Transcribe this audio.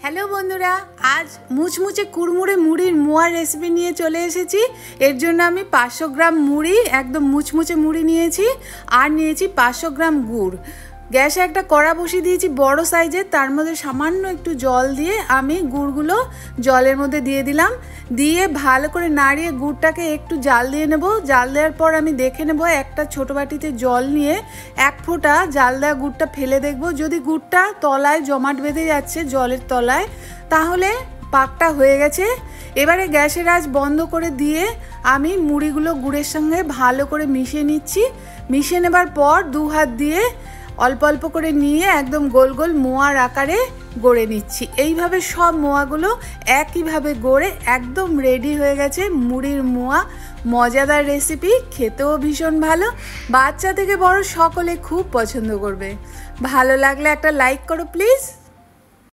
Hello বন্ধুরা, আজ মুচমুচে কুড়মুড়ে মুড়ির মোয়ার রেসিপি নিয়ে চলে এসেছি। এর জন্য আমি 500 গ্রাম মুড়ি, একদম মুচমুচে মুড়ি নিয়েছি আর নিয়েছি 500 গ্রাম গুড়। গ্যাসে একটা কড়া বসিয়ে দিয়েছি বড় সাইজের, তার মধ্যে সামান্য একটু জল দিয়ে আমি গুড়গুলো জলের মধ্যে দিয়ে দিলাম। দিয়ে ভালো করে নাড়িয়ে গুড়টাকে একটু জাল দিয়ে নেব। জাল দেওয়ার পর আমি দেখে নেব, একটা ছোটো বাটিতে জল নিয়ে এক ফোঁটা জাল দেওয়া গুড়টা ফেলে দেখব। যদি গুড়টা তলায় জমাট বেঁধে যাচ্ছে জলের তলায়, তাহলে পাকটা হয়ে গেছে। এবারে গ্যাসের আঁচ বন্ধ করে দিয়ে আমি মুড়িগুলো গুড়ের সঙ্গে ভালো করে মিশিয়ে নিচ্ছি। মিশিয়ে নেবার পর দু হাত দিয়ে অল্প অল্প করে নিয়ে একদম গোল গোল মোয়ার আকারে গড়ে নিচ্ছি। এইভাবে সব মোয়াগুলো একইভাবে গড়ে একদম রেডি হয়ে গেছে মুড়ির মোয়া। মজাদার রেসিপি, খেতেও ভীষণ ভালো, বাচ্চা থেকে বড় সকলে খুব পছন্দ করবে। ভালো লাগলে একটা লাইক করো প্লিজ।